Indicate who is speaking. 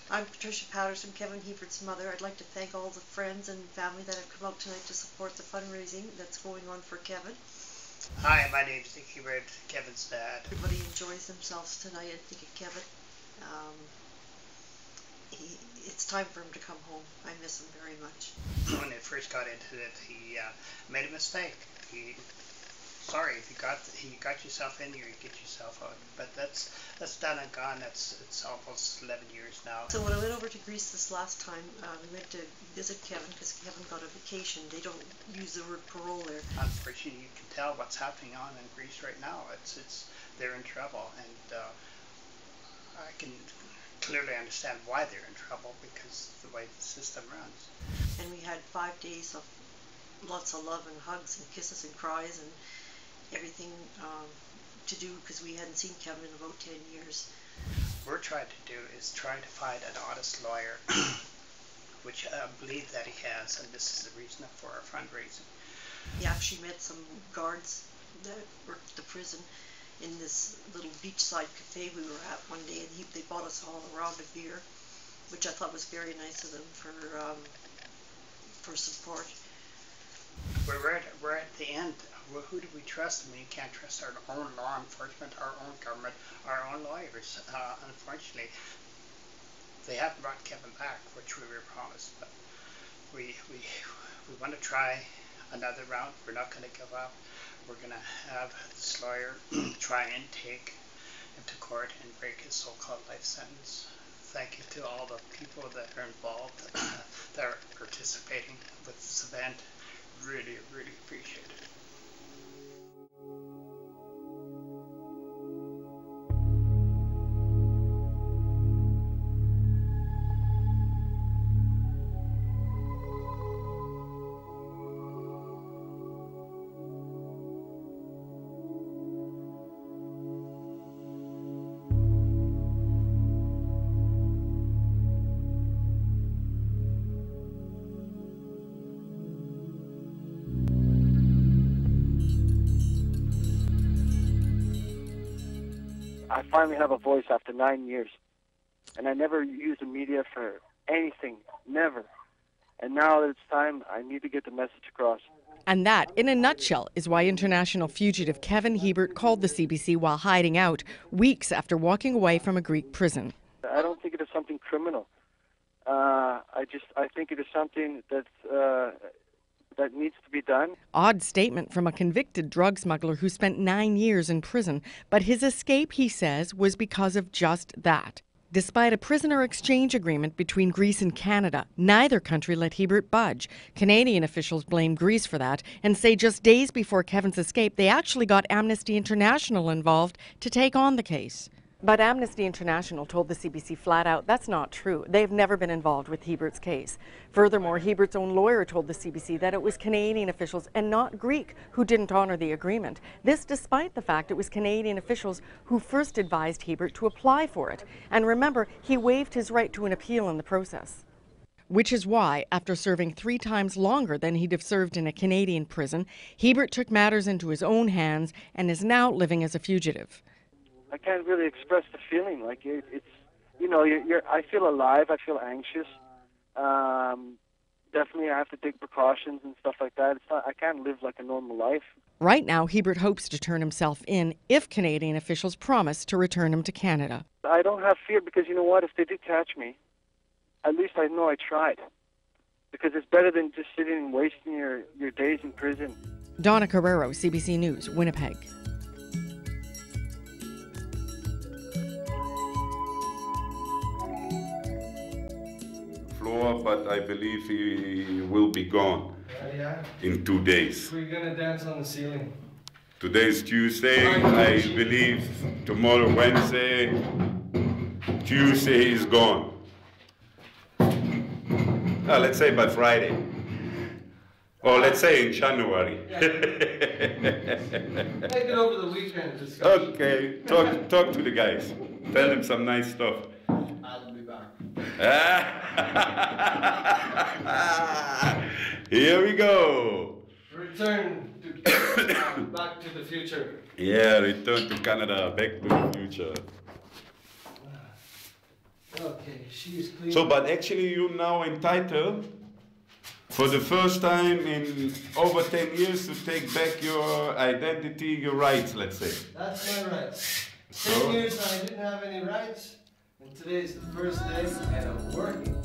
Speaker 1: I'm Patricia Patterson, Kevin Hiebert's mother. I'd like to thank all the friends and family that have come out tonight to support the fundraising that's going on for Kevin.
Speaker 2: Hi, my name's Hiebert, Kevin's dad.
Speaker 1: Everybody enjoys themselves tonight and think of Kevin. It's time for him to come home. I miss him very much.
Speaker 2: When they first got into it, he made a mistake. Sorry, if you got yourself in here, you get yourself out. But that's done and gone. It's almost 11 years now.
Speaker 1: So when I went over to Greece this last time, we went to visit Kevin because Kevin got a vacation. They don't use the word parole there.
Speaker 2: Unfortunately, you can tell what's happening on in Greece right now. They're in trouble, and I can clearly understand why they're in trouble because of the way the system runs.
Speaker 1: And we had 5 days of lots of love and hugs and kisses and cries and everything to do because we hadn't seen Kevin in about 10 years.
Speaker 2: What we're trying to do is trying to find an honest lawyer, which I believe that he has, and this is the reason for our fundraising.
Speaker 1: He actually met some guards that worked at the prison in this little beachside cafe we were at one day, and they bought us all a round of beer, which I thought was very nice of them for support.
Speaker 2: We're at the end. Who do we trust? I mean, you can't trust our own law enforcement, our own government, our own lawyers. Unfortunately, they haven't brought Kevin back, which we were promised. But we want to try another round. We're not going to give up. We're going to have this lawyer try and take him to court and break his so-called life sentence. Thank you to all the people that are involved, that are participating with this event. Really, really appreciate it.
Speaker 3: I finally have a voice after 9 years, and I never used the media for anything, never. And now that it's time, I need to get the message across.
Speaker 4: And that, in a nutshell, is why international fugitive Kevin Hiebert called the CBC while hiding out, weeks after walking away from a Greek prison.
Speaker 3: I don't think it is something criminal. I think it is something that needs to be done.
Speaker 4: Odd statement from a convicted drug smuggler who spent 9 years in prison, but his escape, he says, was because of just that. Despite a prisoner exchange agreement between Greece and Canada, neither country let Hiebert budge. Canadian officials blame Greece for that and say just days before Kevin's escape, they actually got Amnesty International involved to take on the case. But Amnesty International told the CBC flat out that's not true. They've never been involved with Hiebert's case. Furthermore, Hiebert's own lawyer told the CBC that it was Canadian officials and not Greek who didn't honor the agreement. This despite the fact it was Canadian officials who first advised Hiebert to apply for it. And remember, he waived his right to an appeal in the process. Which is why, after serving 3 times longer than he'd have served in a Canadian prison, Hiebert took matters into his own hands and is now living as a fugitive.
Speaker 3: I can't really express the feeling. Like it's, you know, I feel alive. I feel anxious. Definitely, I have to take precautions and stuff like that. I can't live like a normal life.
Speaker 4: Right now, Hiebert hopes to turn himself in if Canadian officials promise to return him to Canada.
Speaker 3: I don't have fear because you know what? If they did catch me, at least I know I tried. Because it's better than just sitting and wasting your days in prison.
Speaker 4: Donna Carrero, CBC News, Winnipeg.
Speaker 5: But I believe he will be gone in 2 days.
Speaker 6: We're gonna dance on the ceiling.
Speaker 5: Today's Tuesday, I believe tomorrow Wednesday, Tuesday is gone. Let's say by Friday. Or let's say in January.
Speaker 6: Yeah. Make it over the weekend. Discussion.
Speaker 5: Okay, talk to the guys. Tell them some nice stuff.
Speaker 6: I'll be back.
Speaker 5: Here we go.
Speaker 6: Return to Back to the Future.
Speaker 5: Yeah, return to Canada, Back to the Future.
Speaker 6: Okay, she's clean.
Speaker 5: So, but actually you're now entitled for the first time in over 10 years to take back your identity, your rights, let's say.
Speaker 6: That's my rights.
Speaker 5: So,
Speaker 6: 10 years I didn't have any rights, and today's the first day, and I'm working.